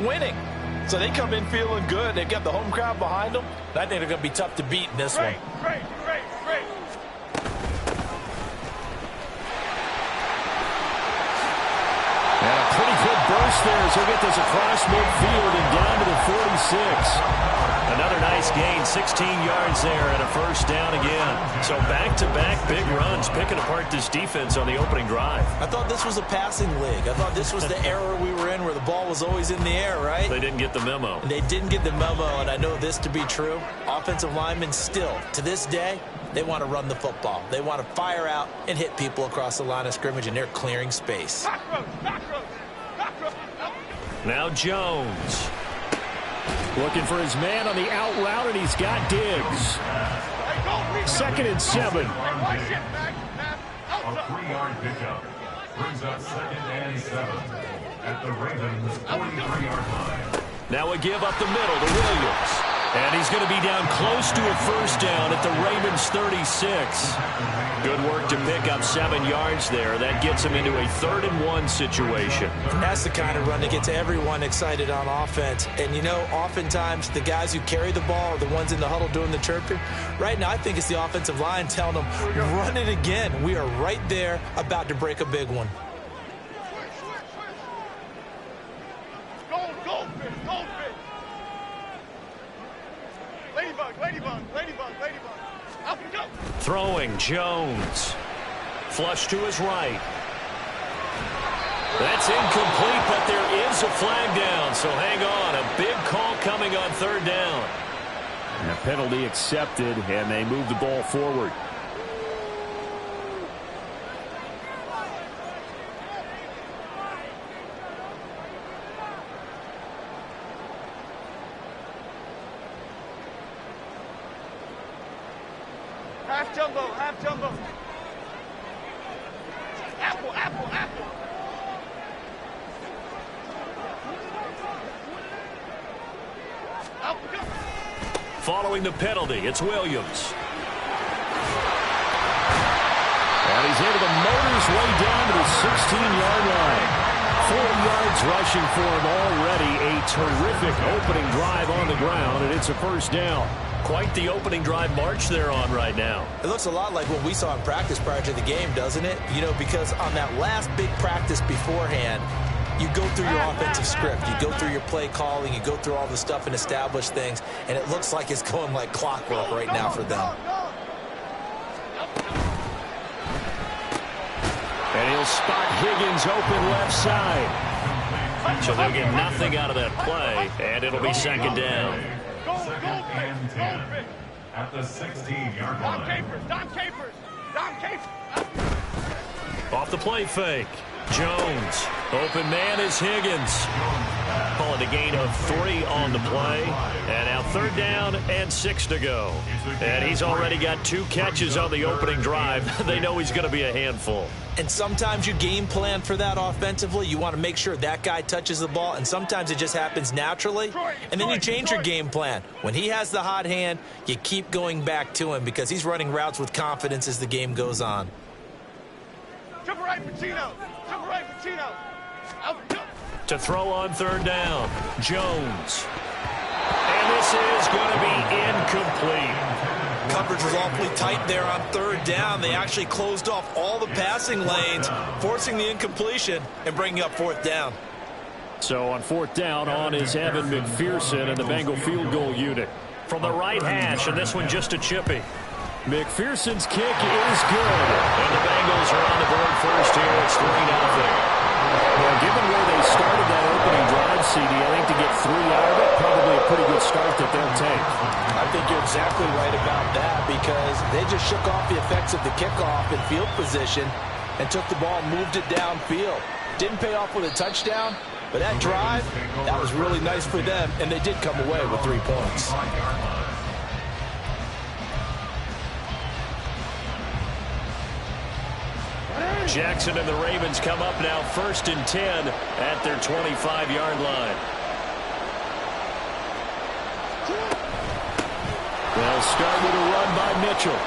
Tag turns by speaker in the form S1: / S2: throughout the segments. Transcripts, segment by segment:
S1: winning. So they come in feeling good. They've got the home crowd behind them. I think they're going to be tough to beat in this one.
S2: Great.
S3: And a pretty good burst there as he'll get this across midfield and down to the 46. Another nice gain, 16 yards there and a first down again. So back-to-back big runs, picking apart this defense on the opening drive.
S1: I thought this was a passing league. I thought this was the era we were in where the ball was always in the air, right?
S3: They didn't get the memo.
S1: They didn't get the memo, and I know this to be true. Offensive linemen still, to this day, they want to run the football. They want to fire out and hit people across the line of scrimmage, and they're clearing space.
S2: Back row.
S3: Now Jones. Looking for his man on the out route, and he's got Diggs. 2nd and 7.
S4: A 3-yard pickup brings up 2nd and 7 at the Ravens' 43-yard line.
S3: Now a give up the middle to Williams. And he's going to be down close to a first down at the Ravens' 36. Good work to pick up 7 yards there. That gets him into a 3rd and 1 situation.
S1: That's the kind of run that gets everyone excited on offense. And, you know, oftentimes the guys who carry the ball are the ones in the huddle doing the chirping. Right now, I think it's the offensive line telling them, run it again. We are right there about to break a big one.
S2: Goldfish. Ladybug. Up and go.
S3: Throwing Jones. Flush to his right. That's incomplete, but there is a flag down, so hang on. A big call coming on 3rd down. And a penalty accepted, and they move the ball forward.
S2: Half jumbo. Apple. Up and go.
S3: Following the penalty, it's Williams. And he's able to motor his way down to the 16-yard line. 4 yards rushing for him already. A terrific opening drive on the ground, and it's a first down. Quite the opening drive march they're on right now.
S1: It looks a lot like what we saw in practice prior to the game, doesn't it? You know, because on that last big practice beforehand, you go through your offensive script. You go through your play calling. You go through all the stuff and establish things. And it looks like it's going like clockwork right now for them.
S3: And he'll spot Higgins open left side. So they'll get nothing out of that play, and it'll be 2nd down.
S4: 2nd and 10 at the 16-yard line.
S2: Dom Capers.
S3: Off the play fake. Jones. Open man is Higgins. Call it a gain of 3 on the play. And now 3rd down and 6 to go. And he's already got 2 catches on the opening drive. They know he's going to be a handful.
S1: And sometimes you game plan for that offensively. You want to make sure that guy touches the ball, and sometimes it just happens naturally. And then you change your game plan. When he has the hot hand, you keep going back to him because he's running routes with confidence as the game goes on.
S2: Triple right, Pacino.
S3: To throw on 3rd down, Jones. And this is going to be incomplete.
S1: Coverage was awfully tight there on 3rd down. They actually closed off all the passing lanes, forcing the incompletion and bringing up 4th down.
S3: So on 4th down, on is Evan McPherson and the Bengal field goal unit. From the right hash, and this one just a chippy. McPherson's kick is good. And the Bengals are on the board first here. It's 3-0. Well, given where they started that opening drive, CD, I think to get 3 out of it, probably a pretty good start that they'll take.
S1: I think you're exactly right about that because they just shook off the effects of the kickoff in field position and took the ball and moved it downfield. Didn't pay off with a touchdown, but that drive, that was really nice for them, and they did come away with 3 points.
S3: Jackson and the Ravens come up now 1st and 10 at their 25-yard line. They'll start with a run by Mitchell.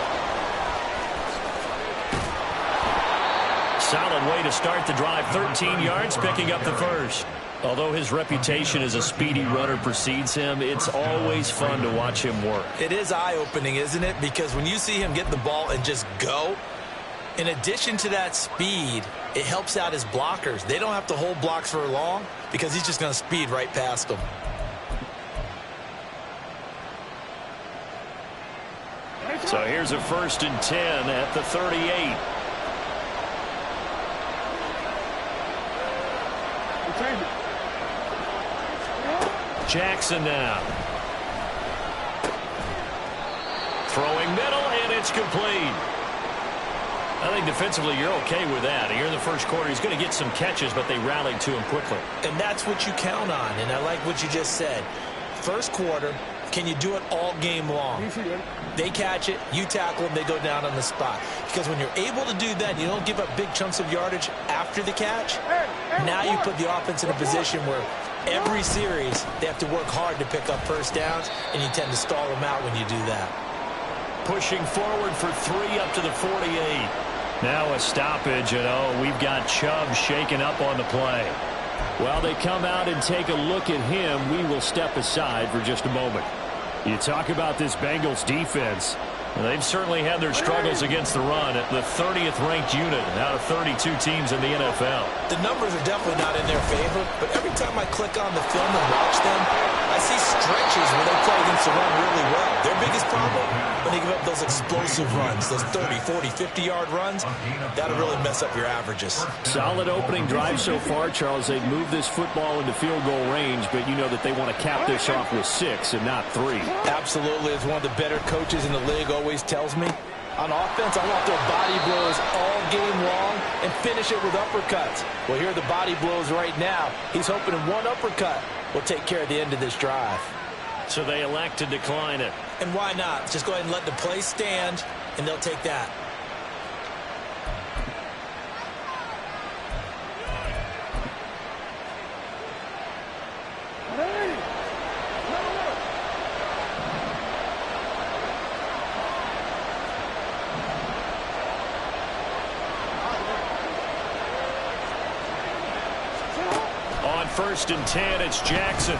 S3: Solid way to start the drive. 13 yards, picking up the first. Although his reputation as a speedy runner precedes him, it's always fun to watch him work.
S1: It is eye-opening, isn't it? Because when you see him get the ball and just go, in addition to that speed, it helps out his blockers. They don't have to hold blocks for long because he's just going to speed right past them.
S3: So here's a 1st and 10 at the 38. Jackson now. Throwing middle, and it's complete. I think defensively you're okay with that. Here in the first quarter, he's going to get some catches, but they rallied to him quickly.
S1: And that's what you count on, and I like what you just said. First quarter, can you do it all game long? They catch it, you tackle them, they go down on the spot. Because when you're able to do that, you don't give up big chunks of yardage after the catch. Now you put the offense in a position where every series they have to work hard to pick up first downs, and you tend to stall them out when you do that.
S3: Pushing forward for 3 up to the 48. Now a stoppage, and we've got Chubb shaken up on the play. While they come out and take a look at him, we will step aside for just a moment. You talk about this Bengals defense. They've certainly had their struggles against the run at the 30th ranked unit out of 32 teams in the NFL.
S1: The numbers are definitely not in their favor, but every time I click on the film and watch them, I see stretches where they play against the run really well. Their biggest problem, when they give up those explosive runs, those 30, 40, 50-yard runs, that'll really mess up your averages.
S3: Solid opening drive so far, Charles. They've moved this football into field goal range, but you know that they want to cap this off with 6 and not 3.
S1: Absolutely. As one of the better coaches in the league always tells me, on offense, I want their body blows all game long and finish it with uppercuts. Well, here are the body blows right now. He's hoping one uppercut will take care of the end of this drive.
S3: So they elect to decline it.
S1: And why not? Just go ahead and let the play stand, and they'll take that.
S3: On 1st and 10, it's Jackson.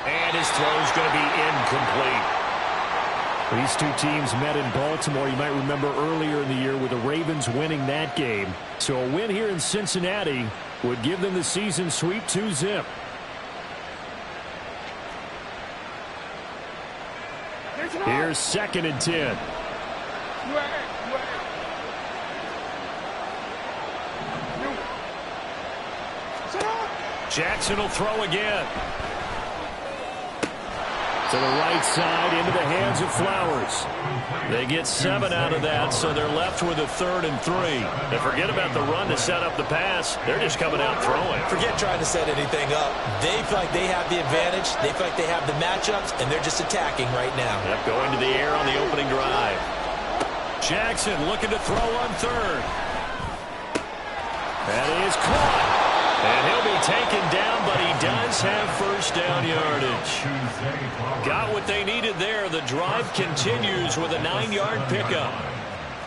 S3: And his throw's going to be incomplete. These two teams met in Baltimore. You might remember earlier in the year with the Ravens winning that game. So a win here in Cincinnati would give them the season sweep 2-zip. Here's 2nd and 10. Jackson will throw again. To the right side, into the hands of Flowers. They get 7 out of that, so they're left with a 3rd and 3. They forget about the run to set up the pass. They're just coming out throwing.
S1: Forget trying to set anything up. They feel like they have the advantage. They feel like they have the matchups, and they're just attacking right now.
S3: Yep, going to the air on the opening drive. Jackson looking to throw on 3rd. That is caught. And he'll be taken down, but he does have first down yardage. Got what they needed there. The drive continues with a 9-yard pickup.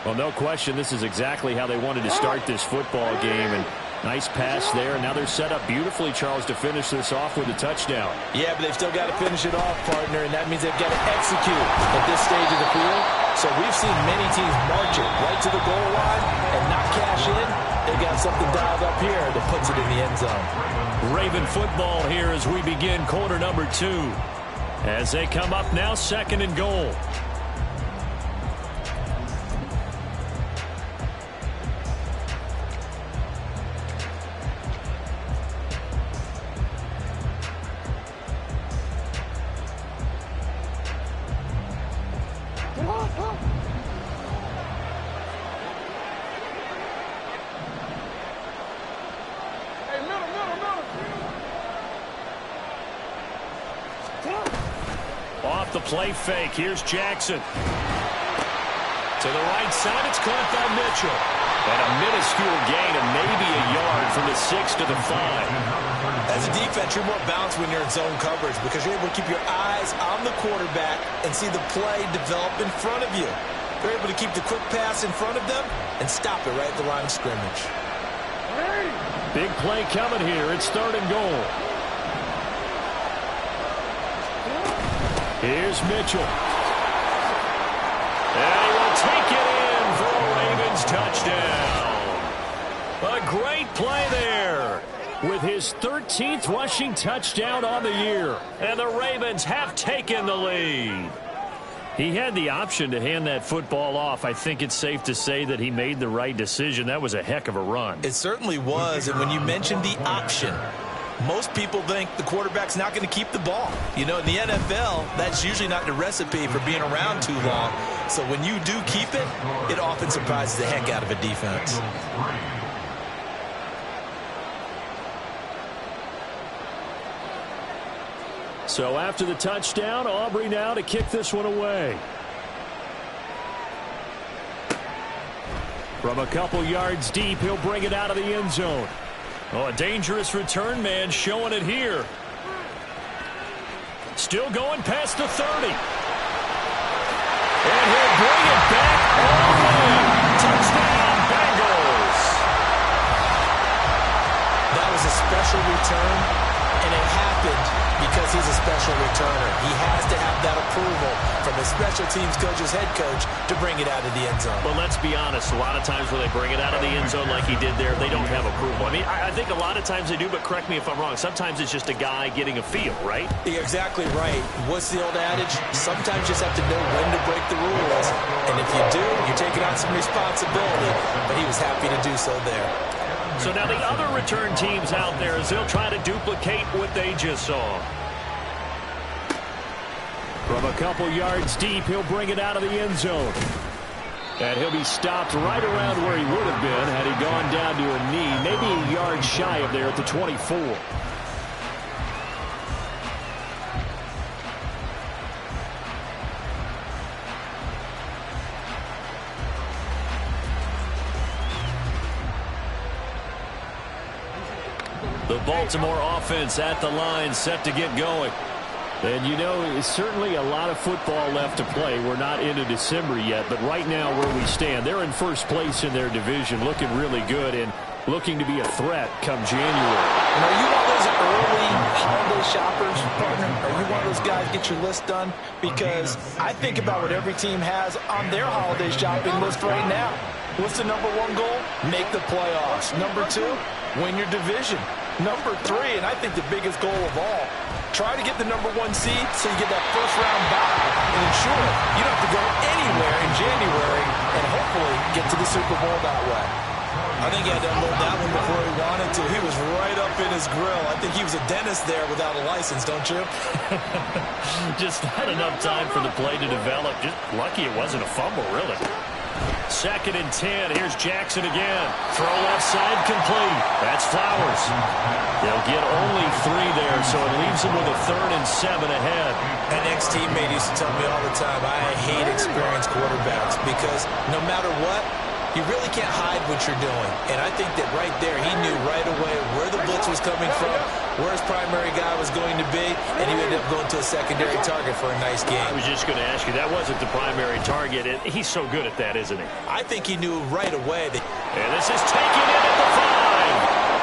S3: Well, no question, this is exactly how they wanted to start this football game. And nice pass there. Now they're set up beautifully, Charles, to finish this off with a touchdown.
S1: Yeah, but they've still got to finish it off, partner, and that means they've got to execute at this stage of the field. So we've seen many teams march it right to the goal line and not cash in. They got something dialed up here that puts it in the end zone.
S3: Raven football here as we begin quarter number 2. As they come up now, 2nd and goal. Off the play fake. Here's Jackson. To the right side, it's caught by Mitchell. And a minuscule gain of maybe a yard from the 6 to the 5.
S1: As a defense, you're more balanced when you're in zone coverage because you're able to keep your eyes on the quarterback and see the play develop in front of you. They're able to keep the quick pass in front of them and stop it right at the line of scrimmage.
S3: Big play coming here. It's 3rd and goal. Here's Mitchell. And he will take it in for a Ravens touchdown. A great play there with his 13th rushing touchdown on the year. And the Ravens have taken the lead. He had the option to hand that football off. I think it's safe to say that he made the right decision. That was a heck of a run.
S1: It certainly was. And when you mentioned the option, most people think the quarterback's not going to keep the ball. You know, in the NFL, that's usually not the recipe for being around too long. So when you do keep it, it often surprises the heck out of a defense.
S3: So after the touchdown, Aubrey now to kick this one away. From a couple yards deep, he'll bring it out of the end zone. Oh, a dangerous return man showing it here. Still going past the 30. And he'll bring it back all the way. Touchdown, Bengals.
S1: That was a special return, and it happened because he's a special returner. He has to have that approval from his special teams coach's head coach to bring it out of the end zone.
S3: Well, let's be honest. A lot of times when they bring it out of the end zone like he did there, they don't have approval. I mean, I think a lot of times they do, but correct me if I'm wrong. Sometimes it's just a guy getting a feel, right?
S1: You're exactly right. What's the old adage? Sometimes you just have to know when to break the rules. And if you do, you're taking on some responsibility. But he was happy to do so there.
S3: So now the other return teams out there as they'll try to duplicate what they just saw. From a couple yards deep, he'll bring it out of the end zone. And he'll be stopped right around where he would have been had he gone down to a knee, maybe a yard shy of there at the 24. The Baltimore offense at the line, set to get going. And, you know, it's certainly a lot of football left to play. We're not into December yet, but right now where we stand, they're in first place in their division, looking really good and looking to be a threat come January.
S1: And are you one of those early holiday shoppers, partner? Are you one of those guys get your list done? Because I think about what every team has on their holiday shopping list right now. What's the number one goal? Make the playoffs. Number two, win your division. Number three, and I think the biggest goal of all, try to get the number one seed so you get that first-round bye and ensure you don't have to go anywhere in January and hopefully get to the Super Bowl that way. I think he had to unload that one before he wanted to. He was right up in his grill. I think he was a dentist there without a license, don't you?
S3: Just not enough time for the play to develop. Just lucky it wasn't a fumble, really. 2nd and 10. Here's Jackson again. Throw left side complete. That's Flowers. They'll get only 3 there, so it leaves them with a 3rd and 7 ahead.
S1: An ex-teammate used to tell me all the time, I hate experienced quarterbacks because no matter what, you really can't hide what you're doing. And I think that right there, he knew right away where the blitz was coming from, where his primary guy was going to be, and he ended up going to a secondary target for a nice game.
S3: I was just going to ask you, that wasn't the primary target. He's so good at that, isn't he?
S1: I think he knew right away that...
S3: And this is taken in at the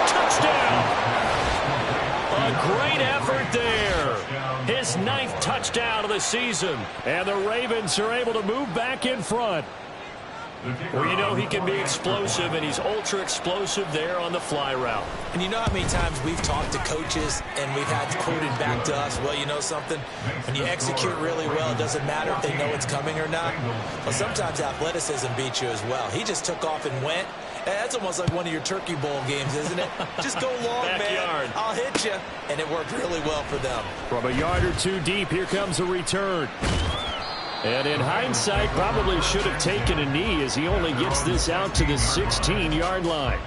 S3: 5. Touchdown! A great effort there. His 9th touchdown of the season. And the Ravens are able to move back in front. Well, you know he can be explosive, and he's ultra-explosive there on the fly route.
S1: And you know how many times we've talked to coaches and we've had quoted back to us, well, you know something? When you execute really well, it doesn't matter if they know it's coming or not. Well, sometimes athleticism beats you as well. He just took off and went. That's almost like one of your Turkey Bowl games, isn't it? Just go long, man. I'll hit you. And it worked really well for them.
S3: From a yard or two deep, here comes a return. And in hindsight, probably should have taken a knee as he only gets this out to the 16-yard line.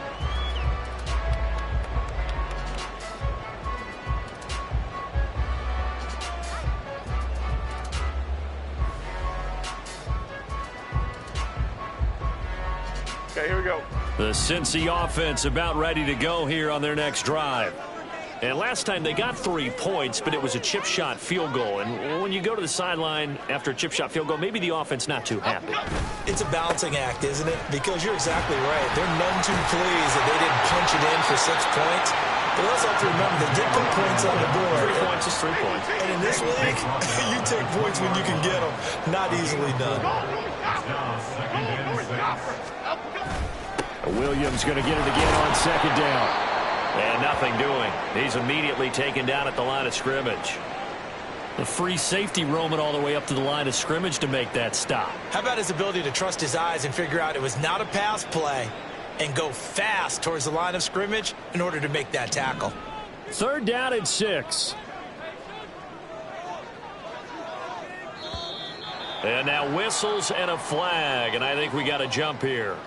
S2: Okay, here we go.
S3: The Cincy offense about ready to go here on their next drive. And last time they got 3 points, but it was a chip shot field goal. And when you go to the sideline after a chip shot field goal, maybe the offense not too happy.
S1: It's a balancing act, isn't it? Because you're exactly right. They're none too pleased that they didn't punch it in for 6 points. But also have to remember, they did put points on the board.
S3: 3 points is 3 points.
S1: And in this league, you take points when you can get them. Not easily done.
S3: Williams going to get it again on 2nd down. And nothing doing. He's immediately taken down at the line of scrimmage. The free safety roaming all the way up to the line of scrimmage to make that stop.
S1: How about his ability to trust his eyes and figure out it was not a pass play and go fast towards the line of scrimmage in order to make that tackle.
S3: 3rd down and 6. And now whistles and a flag, and I think we got a jump here.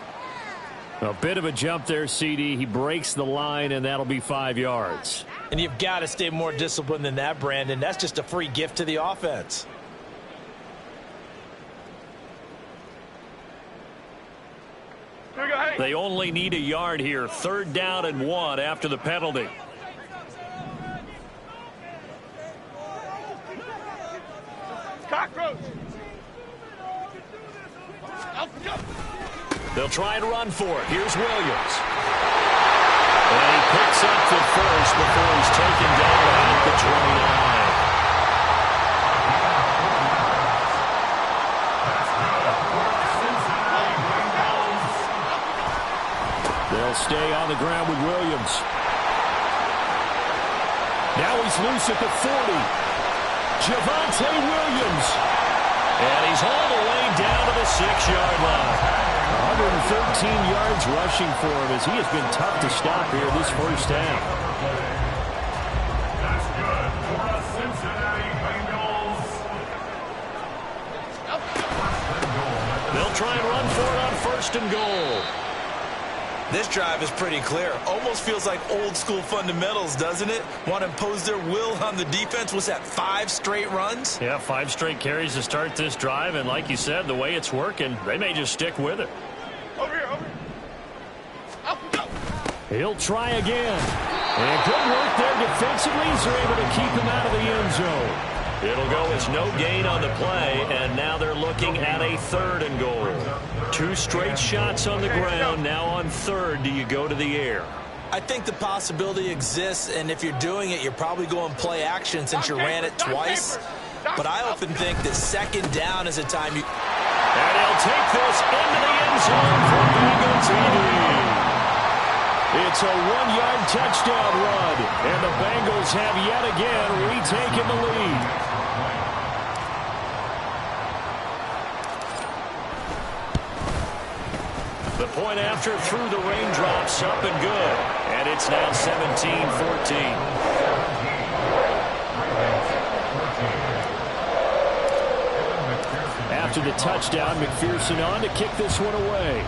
S3: A bit of a jump there, CD. He breaks the line, and that'll be 5 yards.
S1: And you've got to stay more disciplined than that, Brandon. That's just a free gift to the offense.
S3: They only need a yard here. 3rd down and 1 after the penalty.
S2: Cockroach.
S3: They'll try and run for it. Here's Williams. And he picks up the first before he's taken down at the 29. They'll stay on the ground with Williams. Now he's loose at the 40. Javonte Williams. And he's hauled away down to the 6-yard line. 113 yards rushing for him as he has been tough to stop here this first half.
S4: That's good for the Cincinnati Bengals.
S3: They'll try and run for it on 1st and goal.
S1: This drive is pretty clear. Almost feels like old school fundamentals, doesn't it? Want to impose their will on the defense. Was that 5 straight runs?
S3: Yeah, 5 straight carries to start this drive. And like you said, the way it's working, they may just stick with it.
S2: Over here, over here.
S3: He'll try again. And good work there defensively as they're able to keep him out of the end zone. It'll go as no gain on the play, and now they're looking at a 3rd and goal. 2 straight shots on the ground. Now on 3rd, do you go to the air?
S1: I think the possibility exists, and if you're doing it, you're probably going play action since you ran it twice. But I often think that 2nd down is a time you...
S3: And he'll take this into the end zone for Bengal TD. It's a 1-yard touchdown run, and the Bengals have yet again retaken the lead. The point after through the raindrops, up and good. And it's now 17-14. After the touchdown, McPherson on to kick this one away.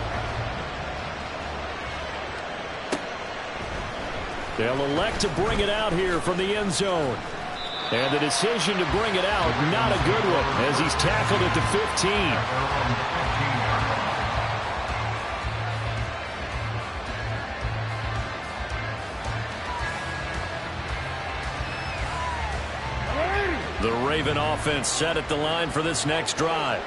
S3: They'll elect to bring it out here from the end zone. And the decision to bring it out, not a good one, as he's tackled at the 15. The Raven offense set at the line for this next drive.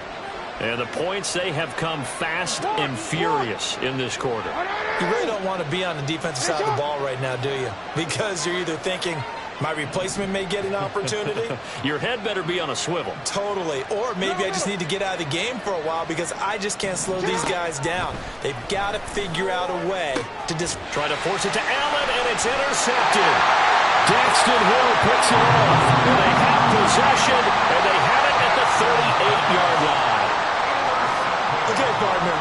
S3: And the points, they have come fast and furious in this quarter.
S1: You really don't want to be on the defensive side of the ball right now, do you? Because you're either thinking, my replacement may get an opportunity.
S3: Your head better be on a swivel.
S1: Totally. Or maybe I just need to get out of the game for a while because I just can't slow these guys down. They've got to figure out a way to just...
S3: Try to force it to Allen, and it's intercepted. Daxton Hill picks it off. And they have possession, and they have it at the 38-yard line.
S1: Okay, partner,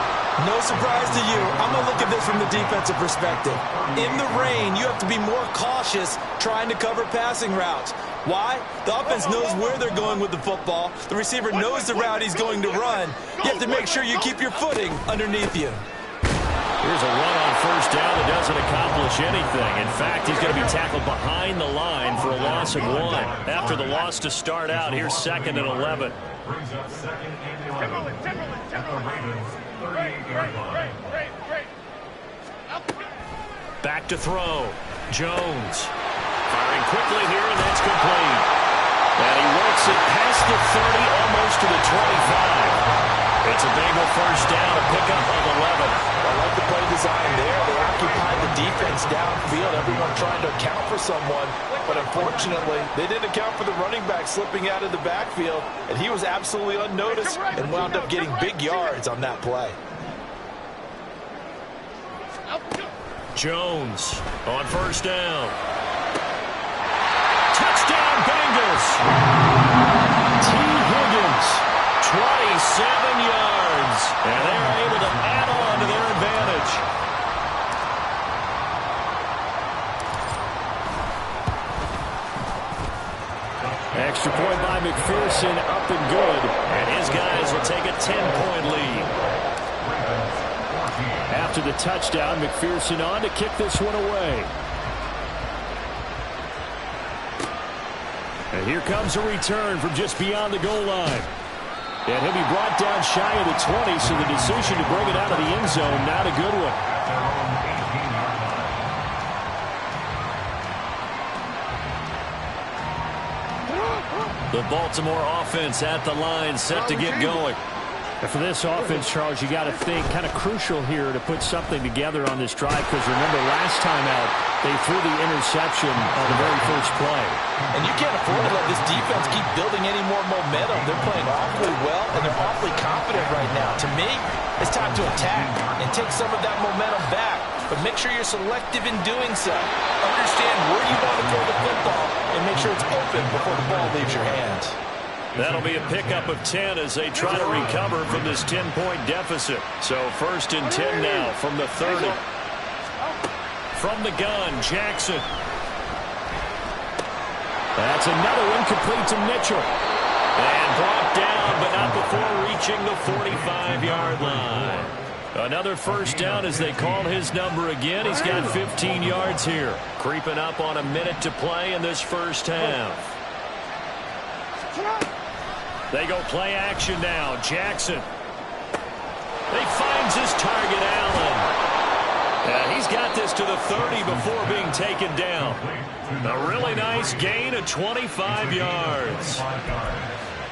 S1: no surprise to you. I'm going to look at this from the defensive perspective. In the rain, you have to be more cautious trying to cover passing routes. Why? The offense knows where they're going with the football. The receiver knows the route he's going to run. You have to make sure you keep your footing underneath you.
S3: Here's a run on first down that doesn't accomplish anything. In fact, he's going to be tackled behind the line for a loss of 1. After the loss to start out, here's 2nd and 11.
S4: Brings up 2nd and 11 at the Ravens' 38-yard line.
S3: Back to throw. Jones firing the 30, almost to the 25. It's a Bengal first down, a pickup of 11.
S1: I like the play design there. They occupied the defense downfield, everyone trying to account for someone. But unfortunately, they didn't account for the running back slipping out of the backfield, and he was absolutely unnoticed and wound up getting big yards on that play.
S3: Jones on first down. Touchdown, Bengals. T. Higgins, 27 yards. And they're able to add on to their advantage. Extra point by McPherson, up and good. And his guys will take a 10-point lead. After the touchdown, McPherson on to kick this one away. And here comes a return from just beyond the goal line. And he'll be brought down shy of the 20, so the decision to bring it out of the end zone, not a good one. The Baltimore offense at the line, set to get going. And for this offense, Charles, you got to think kind of crucial here to put something together on this drive, because remember last time out they threw the interception on the very first play.
S1: And you can't afford to let this defense keep building any more momentum. They're playing awfully well, and they're awfully confident right now. To me, it's time to attack and take some of that momentum back. But make sure you're selective in doing so. Understand where you want to throw the football and make sure it's open before the ball leaves your hands.
S3: That'll be a pickup of 10 as they try to recover from this 10-point deficit. So 1st and 10 now from the 30. From the gun, Jackson. That's another incomplete to Mitchell. And brought down, but not before reaching the 45-yard line. Another first down as they call his number again. He's got 15 yards here. Creeping up on a minute to play in this first half. They go play action now. Jackson. He finds his target, Allen. And he's got this to the 30 before being taken down. A really nice gain of 25 yards.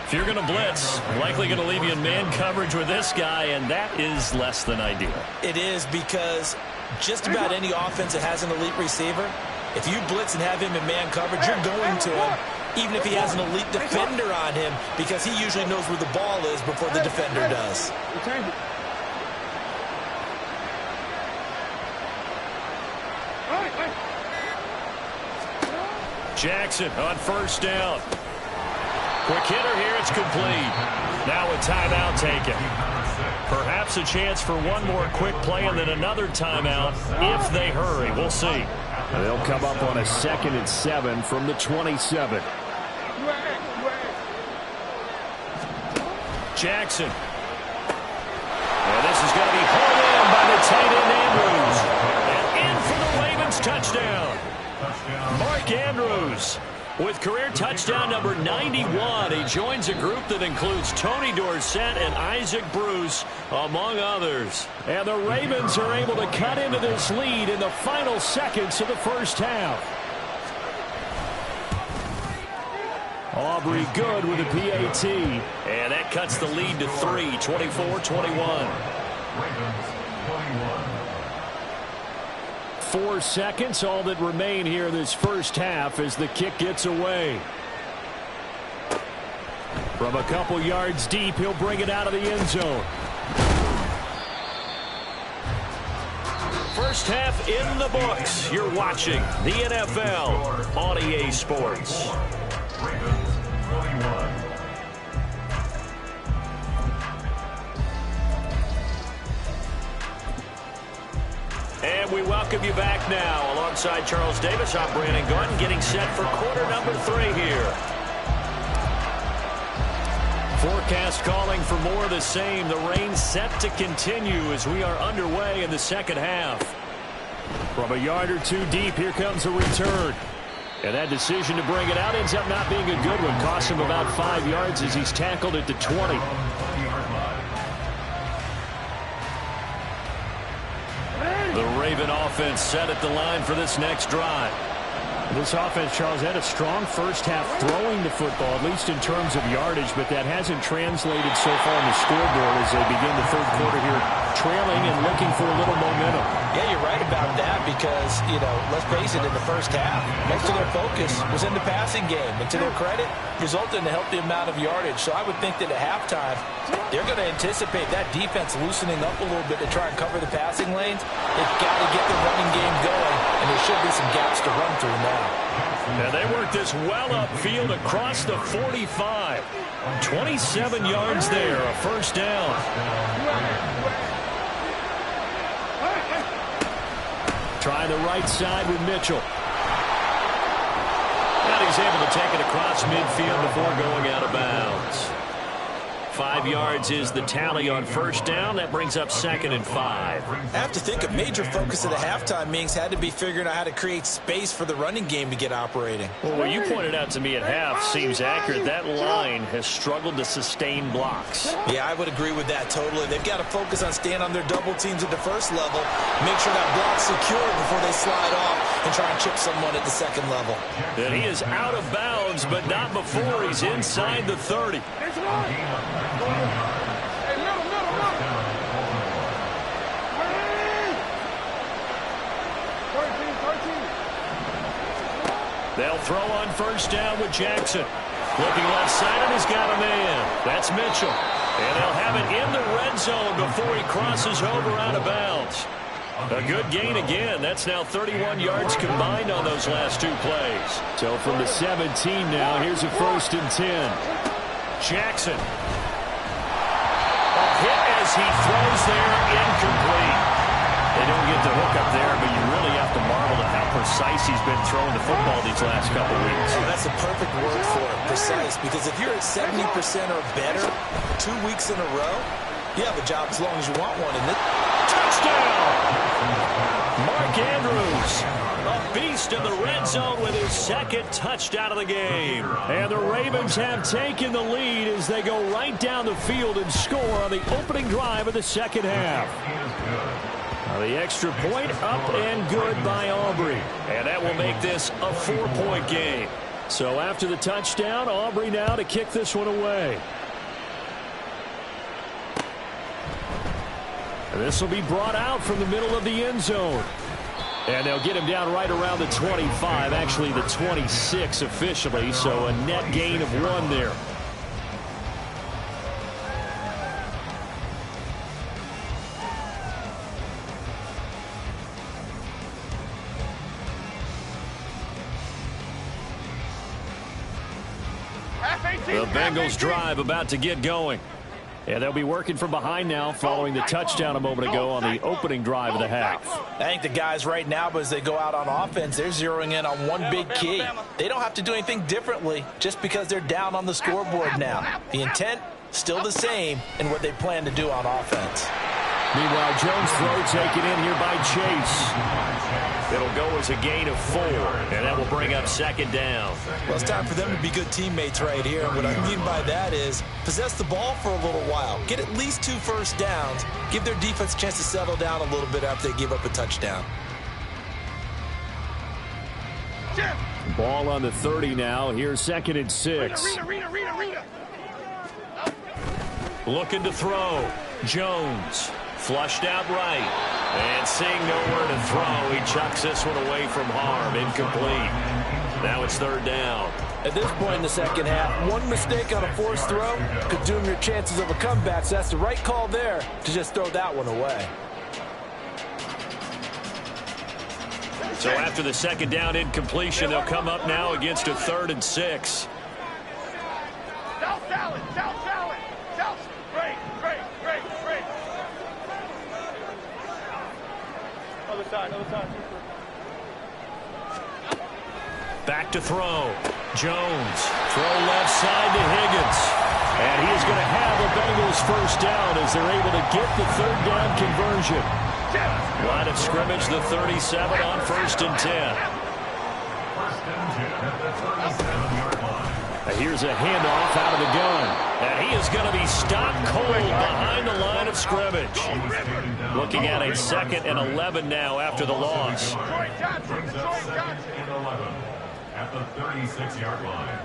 S3: If you're going to blitz, likely going to leave you in man coverage with this guy, and that is less than ideal.
S1: It is, because just about any offense that has an elite receiver, if you blitz and have him in man coverage, you're going to him, even if he has an elite defender on him, because he usually knows where the ball is before the defender does.
S3: Jackson on first down. Quick hitter here, it's complete. Now a timeout taken. Perhaps a chance for one more quick play and then another timeout if they hurry. We'll see.
S5: They'll come up on a 2nd and 7 from the 27.
S3: Jackson. And this is going to be hauled in by the tight end Andrews. And in for the Ravens touchdown. Mark Andrews with career touchdown number 91. He joins a group that includes Tony Dorsett and Isaac Bruce, among others.
S5: And the Ravens are able to cut into this lead in the final seconds of the first half. Aubrey good with a PAT.
S3: And that cuts the lead to 3, 24-21.
S5: 4 seconds, all that remain here this first half as the kick gets away. From a couple yards deep, he'll bring it out of the end zone.
S3: First half in the books. You're watching the NFL on EA Sports. And we welcome you back now. Alongside Charles Davis, I'm Brandon Gordon, getting set for quarter number 3 here. Forecast calling for more of the same. The rain set to continue as we are underway in the second half.
S5: From a yard or two deep, here comes a return. And that decision to bring it out ends up not being a good one. Cost him about 5 yards as he's tackled at the 20.
S3: The Raven offense set at the line for this next drive. This offense, Charles, had a strong first half throwing the football, at least in terms of yardage, but that hasn't translated so far on the scoreboard as they begin the third quarter here, trailing and looking for a little momentum.
S1: Yeah, you're right about that because, let's face it, in the first half, most of their focus was in the passing game. And to their credit, resulted in a healthy amount of yardage. So I would think that at halftime, they're going to anticipate that defense loosening up a little bit to try and cover the passing lanes. They've got to get the running game going, and there should be some gaps to run through now.
S3: And they work this well upfield across the 45. 27 yards there, a first down. Try the right side with Mitchell. And he's able to take it across midfield before going out of bounds. 5 yards is the tally on first down. That brings up 2nd and 5.
S1: I have to think a major focus of the halftime meetings had to be figuring out how to create space for the running game to get operating.
S3: Well, what you pointed out to me at half seems accurate. That line has struggled to sustain blocks.
S1: Yeah, I would agree with that totally. They've got to focus on staying on their double teams at the first level, make sure that block's secure before they slide off and try and chip someone at the second level.
S3: And he is out of bounds, but not before he's inside the 30. They'll throw on first down with Jackson. Looking left side, and he's got a man. That's Mitchell. And they'll have it in the red zone before he crosses over out of bounds. A good gain again. That's now 31 yards combined on those last 2 plays. So from the 17 now, here's a 1st and 10. Jackson. A hit as he throws there, incomplete. They don't get the hook up there, but you really have to marvel at how precise he's been throwing the football these last couple weeks.
S1: Oh, that's a perfect word for it, precise, because if you're at 70% or better 2 weeks in a row, you have a job as long as you want one. And
S3: touchdown! Mark Andrews, a beast in the red zone with his 2nd touchdown of the game. And the Ravens have taken the lead as they go right down the field and score on the opening drive of the second half. Now the extra point up and good by Aubrey. And that will make this a 4-point game. So after the touchdown, Aubrey now to kick this one away. And this will be brought out from the middle of the end zone. And they'll get him down right around the 25, actually the 26 officially, so a net gain of 1 there. The Bengals drive about to get going. And they'll be working from behind now following the touchdown a moment ago on the opening drive of the half.
S1: I think the guys right now, as they go out on offense, they're zeroing in on one big key. They don't have to do anything differently just because they're down on the scoreboard now. The intent, still the same in what they plan to do on offense.
S3: Meanwhile, Jones' throw taken in here by Chase. It'll go as a gain of 4, and that will bring up 2nd down.
S1: Well, it's time for them to be good teammates right here. And what I mean by that is possess the ball for a little while. Get at least 2 first downs. Give their defense a chance to settle down a little bit after they give up a touchdown.
S3: Ball on the 30 now. Here's 2nd and 6. Looking to throw. Jones. Flushed out right. And seeing nowhere to throw, he chucks this one away from harm. Incomplete. Now it's 3rd down.
S1: At this point in the second half, one mistake on a forced throw could doom your chances of a comeback. So that's the right call there to just throw that one away.
S3: So after the 2nd down incompletion, they'll come up now against a 3rd and 6.
S2: South salad, south salad, south. Great. Other side.
S3: Back to throw. Jones. Throw left side to Higgins. And he is going to have the Bengals first down as they're able to get the 3rd down conversion. Line of scrimmage, the 37 on 1st and 10. Here's a handoff out of the gun. And he is going to be stopped cold behind the line of scrimmage. Looking at a 2nd and 11 now after the loss.
S4: at the 36-yard line.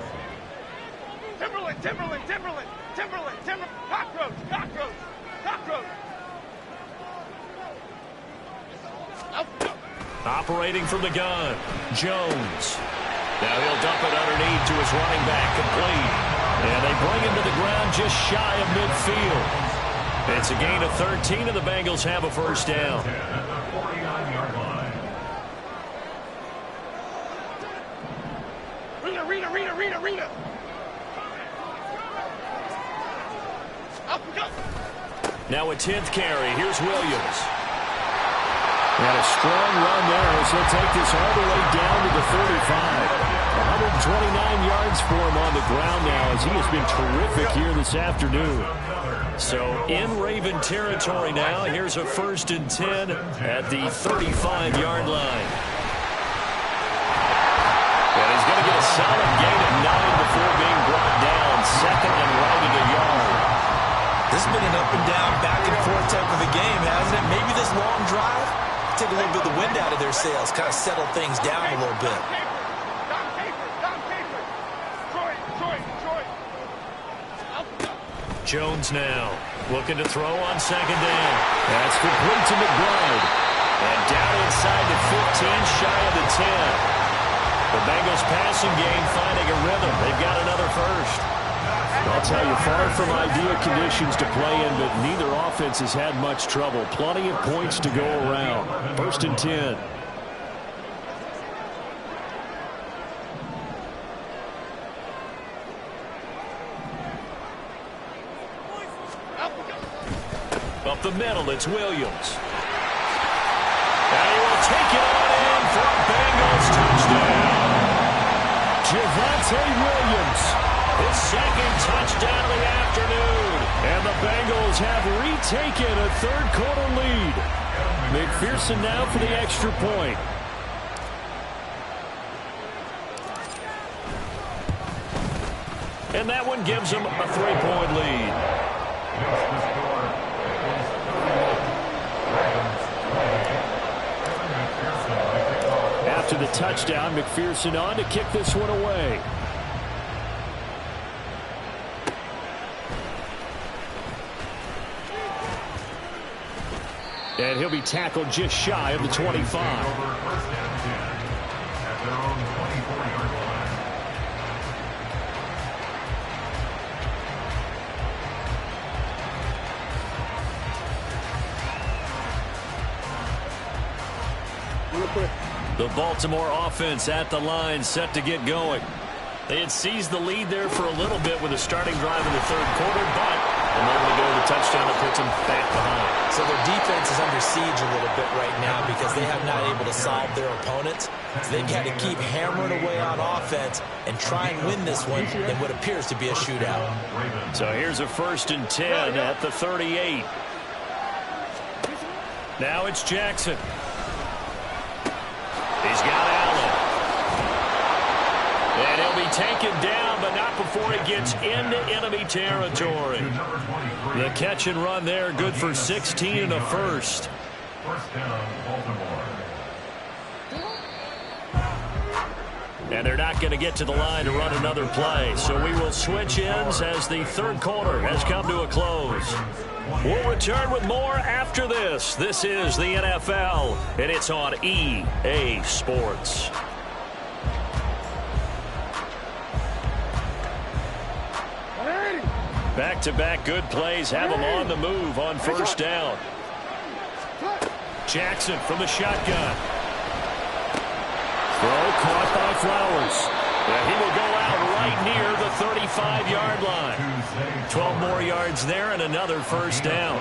S2: Timberland, Timberland, Timberland, Timberland, Timberland, cockroach, cockroach, cockroach.
S3: Operating from the gun, Jones. Now he'll dump it underneath to his running back, complete. And they bring him to the ground just shy of midfield. It's a gain of 13, and the Bengals have a first down.
S4: At the 49-yard line.
S2: Rita.
S3: Now a 10th carry. Here's Williams. And a strong run there as he'll take this all the way down to the 35. 129 yards for him on the ground now as he has been terrific here this afternoon. So in Raven territory now. Here's a 1st and 10 at the 35-yard line. And he's going to get a solid gain of 9 before being brought down. 2nd and right at a yard.
S1: This has been an up and down, back and forth type of a game, hasn't it? Maybe this long drive take a little bit of the wind out of their sails, kind of settle things down a little bit.
S3: Jones now looking to throw on 2nd down. That's complete to McBride. And down inside the 15, shy of the 10. The Bengals passing game finding a rhythm. They've got another first.
S5: I'll tell you, far from ideal conditions to play in, but neither offense has had much trouble. Plenty of points to go around. 1st and 10.
S3: Up the middle, it's Williams. And he will take it on in for a Bengals touchdown.
S5: Javonte Williams.
S3: His 2nd touchdown of the afternoon.
S5: And the Bengals have retaken a 3rd quarter lead. McPherson now for the extra point.
S3: And that one gives them a 3-point lead.
S5: After the touchdown, McPherson on to kick this one away. And he'll be tackled just shy of the 25.
S3: The Baltimore offense at the line, set to get going. They had seized the lead there for a little bit with a starting drive in the 3rd quarter, but a moment ago the touchdown that puts them back behind.
S1: So their defense is under siege a little bit right now because they have not able to solve their opponents. So they've had to keep hammering away on offense and try and win this one in what appears to be a shootout.
S3: So here's a 1st and 10 at the 38. Now it's Jackson. He's got Allen. And he'll be taken down, but not before he gets into enemy territory. The catch and run there, good for 16 and a first.
S4: First down, Baltimore.
S3: And they're not going to get to the line to run another play. So we will switch ends as the 3rd quarter has come to a close. We'll return with more after this. This is the NFL, and it's on EA Sports. Back-to-back good plays have them on the move on 1st down. Jackson from the shotgun.
S5: Throw caught by Flowers.
S3: And he will go out right near the 35-yard line. 12 more yards there and another 1st down.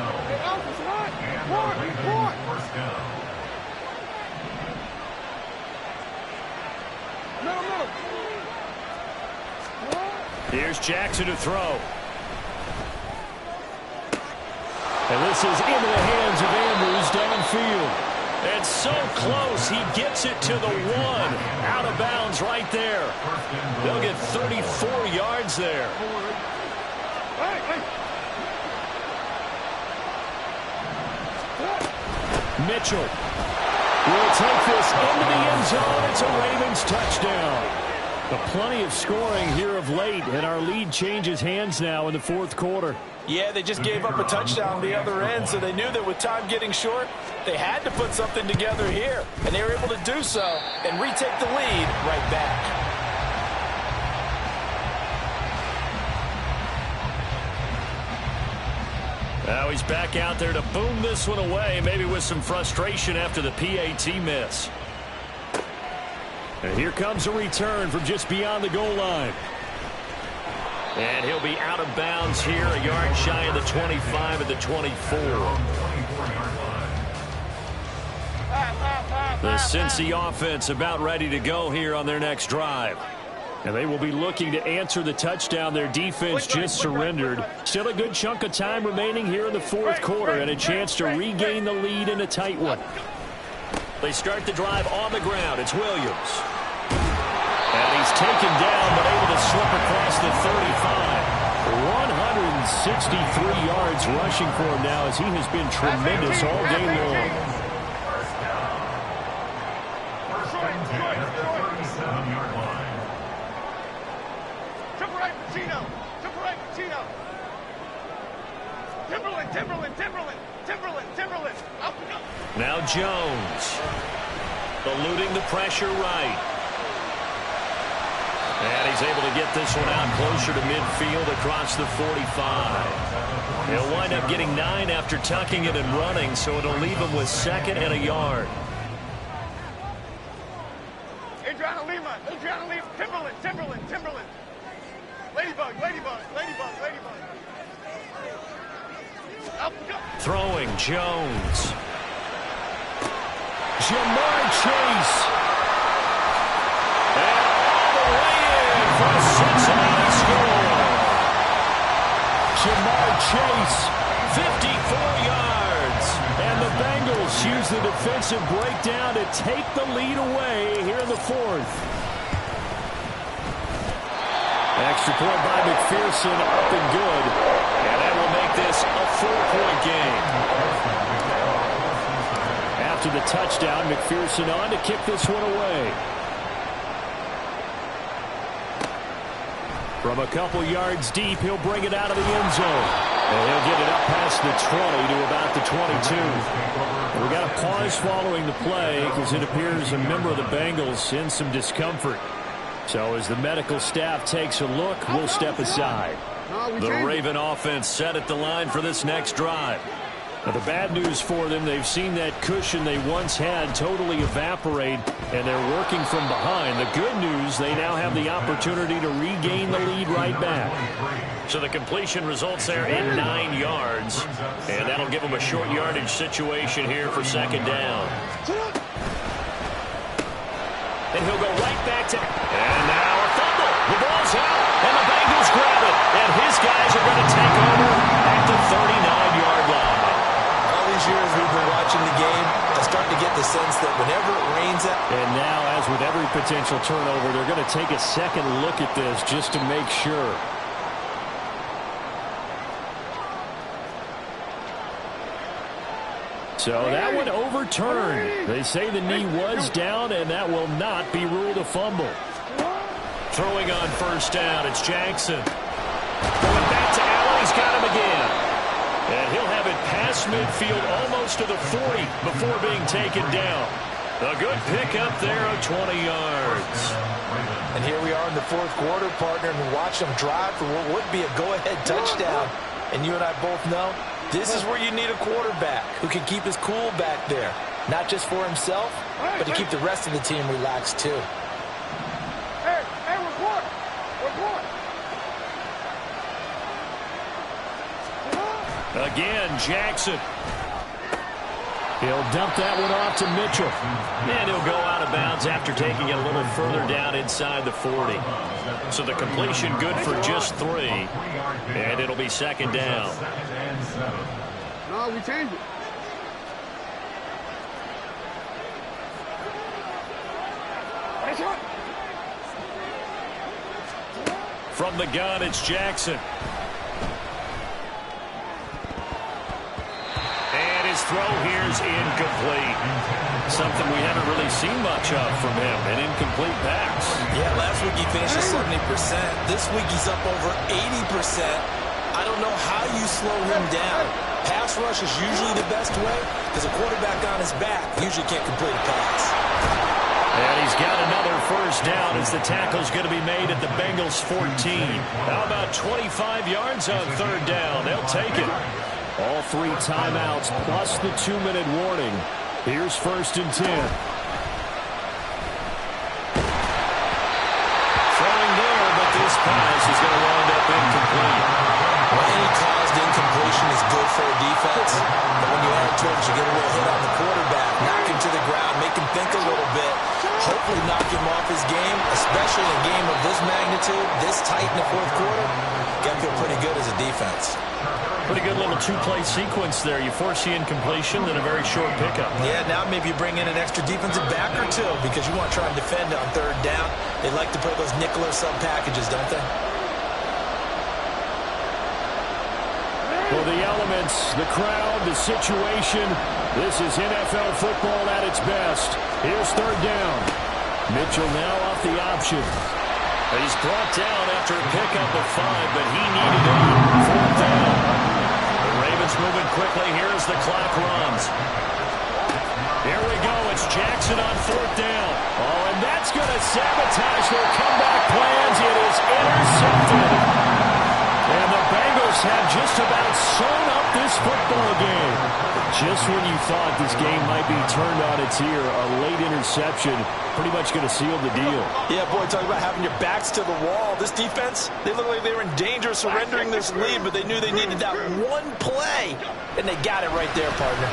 S3: Here's Jackson to throw.
S5: And this is into the hands of Andrews downfield.
S3: And so close, he gets it to the 1. Out of bounds right there. They'll get 34 yards there.
S5: Mitchell will take this into the end zone. It's a Ravens touchdown.
S3: But plenty of scoring here of late, and our lead changes hands now in the fourth quarter.
S1: Yeah, they just gave up a touchdown on the other end, so they knew that with time getting short, they had to put something together here. And they were able to do so and retake the lead right back.
S3: Now he's back out there to boom this one away, maybe with some frustration after the PAT miss. And here comes a return from just beyond the goal line. And he'll be out of bounds here, a yard shy of the 25 at the 24. The Cincy offense about ready to go here on their next drive. And they will be looking to answer the touchdown their defense just surrendered. Still a good chunk of time remaining here in the fourth quarter and a chance to regain the lead in a tight one. They start the drive on the ground. It's Williams. And he's taken down but able to slip across the 35. 163 yards rushing for him now as he has been tremendous all game long. Now Jones, eluding the pressure right. And he's able to get this one out closer to midfield across the 45. He'll wind up getting 9 after tucking it and running, so it'll leave him with second and a yard.
S2: Adriana Lima, Timberland. Ladybug.
S3: Throwing Jones. Jamar Chase. And all the way in for a Cincinnati score. Jamar Chase, 54 yards. And the Bengals use the defensive breakdown to take the lead away here in the fourth. Extra point by McPherson, up and good. And that will make this a 4-point game. After the touchdown, McPherson on to kick this one away. From a couple yards deep, he'll bring it out of the end zone. And he'll get it up past the 20 to about the 22. We got a pause following the play because it appears a member of the Bengals in some discomfort. So as the medical staff takes a look, we'll step aside. The Raven offense set at the line for this next drive. Now, the bad news for them, they've seen that cushion they once had totally evaporate, and they're working from behind. The good news, they now have the opportunity to regain the lead right back. So the completion results there in 9 yards, and that'll give them a short yardage situation here for second down. And he'll go right back to... And now a fumble. The ball's out, and the Bengals grab it. And his guys are going to take over at the 39-yard line.
S1: All these years we've been watching the game, I start to get the sense that whenever it rains out...
S3: And now, as with every potential turnover, they're going to take a second look at this just to make sure. So that one overturned. They say the knee was down, and that will not be ruled a fumble. Throwing on first down, it's Jackson. Going back to Allen, he's got him again. And he'll have it past midfield almost to the 40 before being taken down. A good pickup there of 20 yards.
S1: And here we are in the fourth quarter, partner, and watch them drive for what would be a go-ahead touchdown. And you and I both know this is where you need a quarterback who can keep his cool back there. Not just for himself, but to keep the rest of the team relaxed too.
S2: Hey, report!
S3: Again, Jackson. He'll dump that one off to Mitchell. And he'll go out of bounds after taking it a little further down inside the 40. So the completion good for just 3. And it'll be second down.
S2: No, we changed it.
S3: From the gun, it's Jackson. And his throw here is incomplete. Something we haven't really seen much of from him, an incomplete pass.
S1: Yeah, last week he finished at 70%. This week he's up over 80%. I don't know how you slow him down. Pass rush is usually the best way because a quarterback on his back usually can't complete a pass.
S3: And he's got another first down as the tackle's going to be made at the Bengals 14. How about 25 yards on third down? They'll take it. All 3 timeouts plus the 2-minute warning. Here's 1st and 10. Throwing there, but this pass is going to wind up incomplete.
S1: Well, any caused incompletion is good for a defense. But when you add towards, you get a little hit on the quarterback, knock him to the ground, make him think a little bit, hopefully knock him off his game, especially in a game of this magnitude, this tight in the 4th quarter. Got to feel pretty good as a defense.
S3: Pretty good little 2-play sequence there. You force the incompletion, then a very short pickup.
S1: Yeah, now maybe you bring in an extra defensive back or two because you want to try and defend on third down. They like to play those nickel or sub packages, don't they?
S3: Well, the elements, the crowd, the situation, this is NFL football at its best. Here's third down. Mitchell now off the option. He's brought down after a pickup of 5, but he needed 8. Fourth down. The Ravens moving quickly. Here as the clock runs. Here we go. It's Jackson on 4th down. Oh, and that's going to sabotage their comeback plans. It is intercepted. And the Bengals have just about sewn up this football game. Just when you thought this game might be turned on its ear, a late interception pretty much going to seal the deal.
S1: Yeah, boy, talking about having your backs to the wall. This defense, they look like they were in danger of surrendering this lead, but they knew they needed that one play, and they got it right there, partner.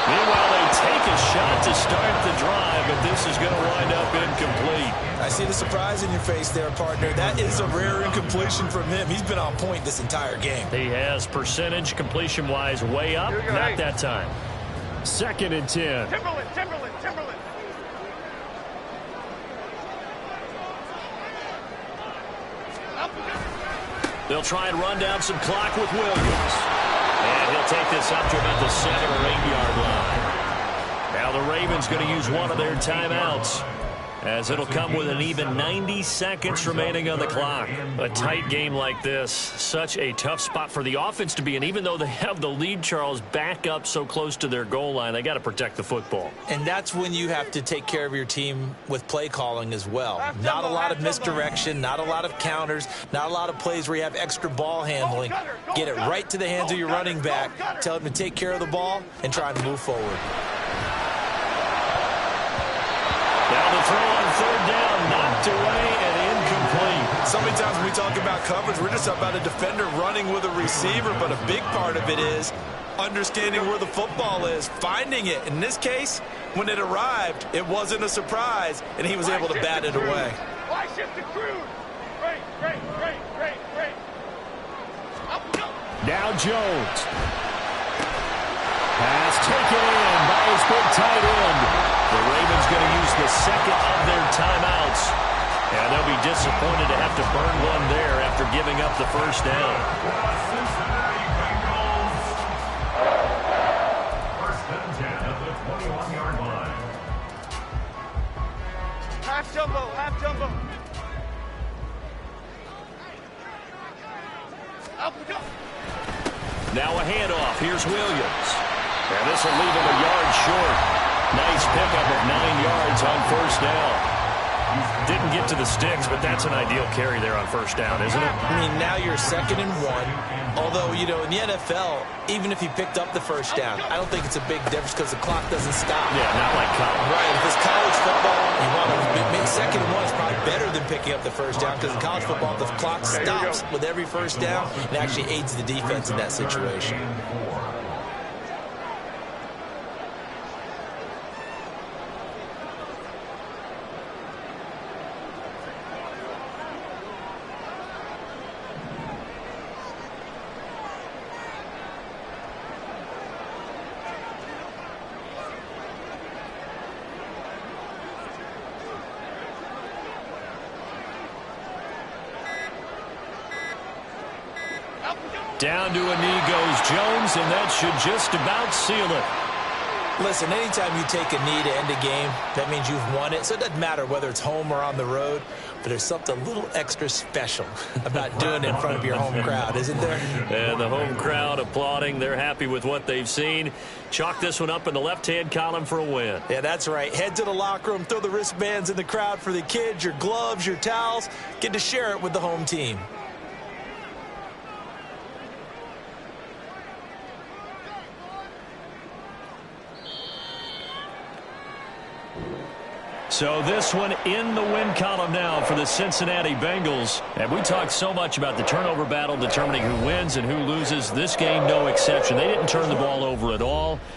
S3: Meanwhile, they take a shot to start the drive, but this is going to wind up incomplete.
S1: I see the surprise in your face there, partner. That is a rare incompletion from him. He's been on point this entire game.
S3: He has percentage completion-wise way up. Not that time. 2nd and 10.
S2: Timberland.
S3: They'll try and run down some clock with Williams. And he'll take this up to about the 7 or 8-yard line. Now the Ravens going to use one of their timeouts, as it'll come with an even 90 seconds remaining on the clock. A tight game like this, such a tough spot for the offense to be in. Even though they have the lead, Charles, back up so close to their goal line, they got to protect the football.
S1: And that's when you have to take care of your team with play calling as well. Not a lot of misdirection, not a lot of counters, not a lot of plays where you have extra ball handling. Get it right to the hands of your running back, tell him to take care of the ball, and try to move forward.
S3: Now the throw on 3rd down, knocked away and incomplete.
S1: So many times when we talk about coverage, we're just about a defender running with a receiver, but a big part of it is understanding where the football is, finding it. In this case, when it arrived, it wasn't a surprise, and he was able to bat it away.
S2: Why shift to Cruz? Great. Up we go.
S3: Now Jones. Pass taken in by his big tight end. The Ravens going to use the 2nd of their timeouts. And they'll be disappointed to have to burn one there after giving up the first down.
S4: Cincinnati Bengals. 1st and 10 at the 21-yard line.
S2: Half jumbo. Up we go.
S3: Now a handoff. Here's Williams. And this will leave him a yard short. Nice pickup of 9 yards on 1st down. Didn't get to the sticks, but that's an ideal carry there on 1st down, isn't it?
S1: I mean, now you're 2nd and 1. Although, you know, in the NFL, even if he picked up the first down, I don't think it's a big difference because the clock doesn't stop.
S3: Yeah, not like college.
S1: Right. If it's college football, you want to make 2nd and 1 is probably better than picking up the first down because in college football, the clock stops with every first down and actually aids the defense in that situation.
S3: Down to a knee goes Jones, and that should just about seal it.
S1: Listen, anytime you take a knee to end a game, that means you've won it. So it doesn't matter whether it's home or on the road, but there's something a little extra special about doing it in front of your home crowd, isn't there?
S3: And the home crowd applauding. They're happy with what they've seen. Chalk this one up in the left-hand column for a win.
S1: Yeah, that's right. Head to the locker room, throw the wristbands in the crowd for the kids, your gloves, your towels. Get to share it with the home team.
S3: So this one in the win column now for the Cincinnati Bengals. And we talked so much about the turnover battle determining who wins and who loses. This game, no exception. They didn't turn the ball over at all.